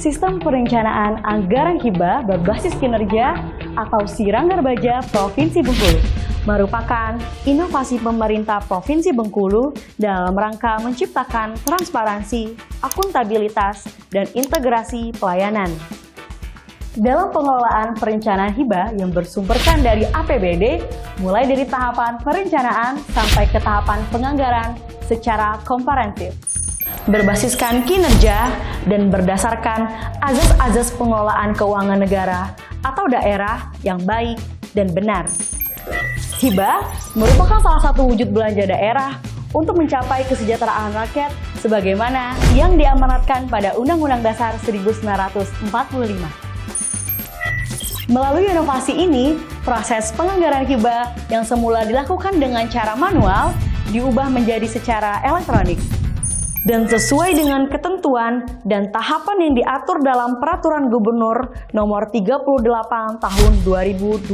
Sistem Perencanaan Anggaran Hibah Berbasis Kinerja atau Siranggar Baja Provinsi Bengkulu merupakan inovasi pemerintah Provinsi Bengkulu dalam rangka menciptakan transparansi, akuntabilitas, dan integrasi pelayanan. Dalam pengelolaan perencanaan hibah yang bersumberkan dari APBD, mulai dari tahapan perencanaan sampai ke tahapan penganggaran secara komprehensif, berbasiskan kinerja dan berdasarkan azas-azas pengelolaan keuangan negara atau daerah yang baik dan benar. Hibah merupakan salah satu wujud belanja daerah untuk mencapai kesejahteraan rakyat sebagaimana yang diamanatkan pada Undang-Undang Dasar 1945. Melalui inovasi ini, proses penganggaran hibah yang semula dilakukan dengan cara manual diubah menjadi secara elektronik. Dan sesuai dengan ketentuan dan tahapan yang diatur dalam Peraturan Gubernur Nomor 38 Tahun 2021.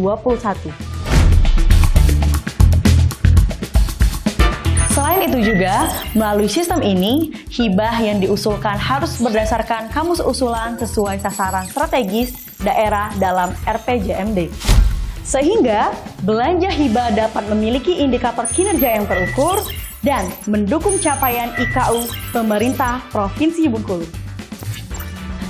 Selain itu juga, melalui sistem ini, hibah yang diusulkan harus berdasarkan kamus usulan sesuai sasaran strategis daerah dalam RPJMD. Sehingga, belanja hibah dapat memiliki indikator kinerja yang terukur dan mendukung capaian IKU pemerintah Provinsi Bengkulu.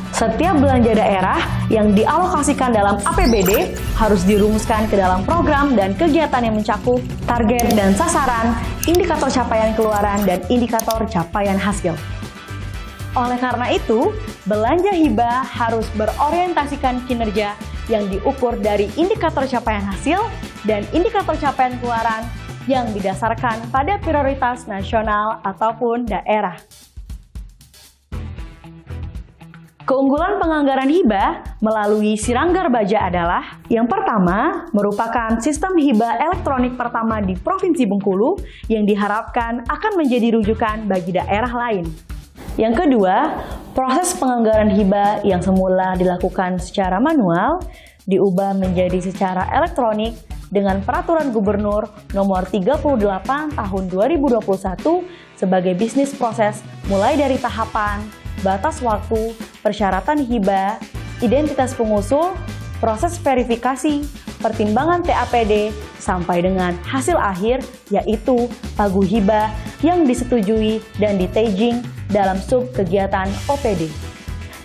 Setiap belanja daerah yang dialokasikan dalam APBD harus dirumuskan ke dalam program dan kegiatan yang mencakup target dan sasaran, indikator capaian keluaran, dan indikator capaian hasil. Oleh karena itu, belanja hibah harus berorientasikan kinerja yang diukur dari indikator capaian hasil dan indikator capaian keluaran yang didasarkan pada prioritas nasional ataupun daerah. Keunggulan penganggaran hibah melalui Siranggar Baja adalah yang pertama, merupakan sistem hibah elektronik pertama di Provinsi Bengkulu yang diharapkan akan menjadi rujukan bagi daerah lain. Yang kedua, proses penganggaran hibah yang semula dilakukan secara manual diubah menjadi secara elektronik dengan Peraturan Gubernur Nomor 38 Tahun 2021 sebagai bisnis proses mulai dari tahapan, batas waktu, persyaratan hibah, identitas pengusul, proses verifikasi, pertimbangan TAPD, sampai dengan hasil akhir yaitu pagu hibah yang disetujui dan di-tagging dalam sub kegiatan OPD.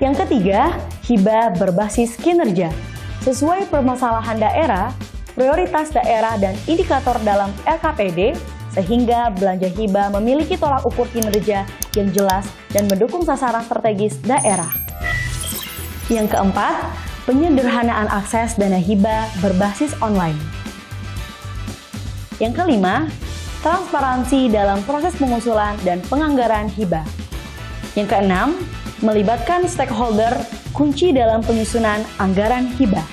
Yang ketiga, hibah berbasis kinerja. Sesuai permasalahan daerah, prioritas daerah dan indikator dalam LKPD, sehingga belanja hibah memiliki tolak ukur kinerja yang jelas dan mendukung sasaran strategis daerah. Yang keempat, penyederhanaan akses dana hibah berbasis online. Yang kelima, transparansi dalam proses pengusulan dan penganggaran hibah. Yang keenam, melibatkan stakeholder kunci dalam penyusunan anggaran hibah.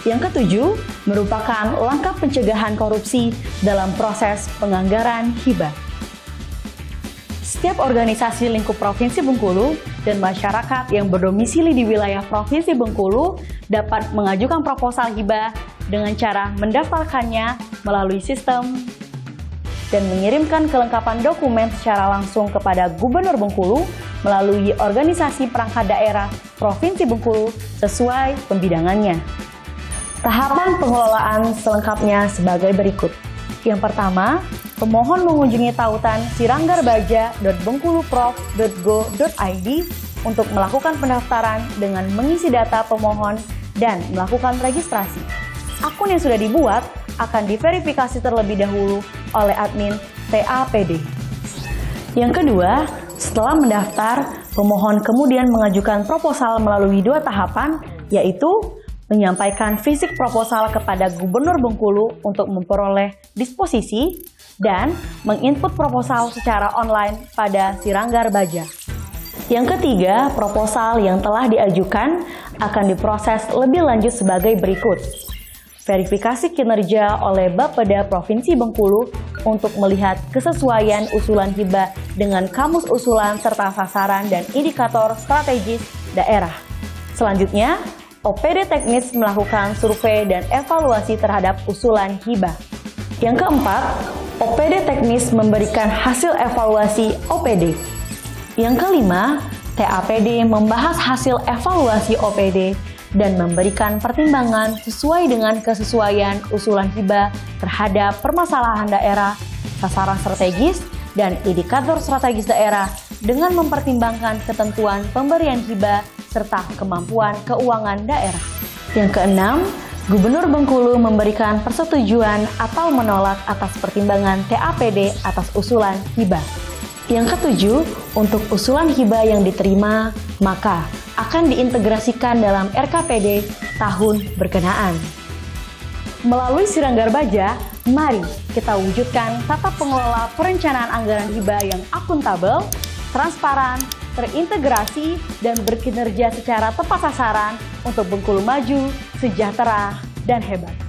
Yang ketujuh, merupakan langkah pencegahan korupsi dalam proses penganggaran hibah. Setiap organisasi lingkup Provinsi Bengkulu dan masyarakat yang berdomisili di wilayah Provinsi Bengkulu dapat mengajukan proposal hibah dengan cara mendaftarkannya melalui sistem dan mengirimkan kelengkapan dokumen secara langsung kepada Gubernur Bengkulu melalui organisasi perangkat daerah Provinsi Bengkulu sesuai pembidangannya. Tahapan pengelolaan selengkapnya sebagai berikut. Yang pertama, pemohon mengunjungi tautan siranggarbaja.bengkuluprof.go.id untuk melakukan pendaftaran dengan mengisi data pemohon dan melakukan registrasi. Akun yang sudah dibuat akan diverifikasi terlebih dahulu oleh admin TAPD. Yang kedua, setelah mendaftar, pemohon kemudian mengajukan proposal melalui dua tahapan, yaitu menyampaikan fisik proposal kepada Gubernur Bengkulu untuk memperoleh disposisi dan menginput proposal secara online pada Siranggar Baja. Yang ketiga, proposal yang telah diajukan akan diproses lebih lanjut sebagai berikut. Verifikasi kinerja oleh Bapeda Provinsi Bengkulu untuk melihat kesesuaian usulan hibah dengan kamus usulan serta sasaran dan indikator strategis daerah. Selanjutnya, OPD teknis melakukan survei dan evaluasi terhadap usulan hibah. Yang keempat, OPD teknis memberikan hasil evaluasi OPD. Yang kelima, TAPD membahas hasil evaluasi OPD dan memberikan pertimbangan sesuai dengan kesesuaian usulan hibah terhadap permasalahan daerah, sasaran strategis, dan indikator strategis daerah dengan mempertimbangkan ketentuan pemberian hibah serta kemampuan keuangan daerah. Yang keenam, Gubernur Bengkulu memberikan persetujuan atau menolak atas pertimbangan TAPD atas usulan hibah. Yang ketujuh, untuk usulan hibah yang diterima, maka akan diintegrasikan dalam RKPD tahun berkenaan. Melalui Siranggar Baja, mari kita wujudkan tata pengelola perencanaan anggaran hibah yang akuntabel, transparan, terintegrasi, dan berkinerja secara tepat sasaran untuk Bengkulu maju, sejahtera, dan hebat.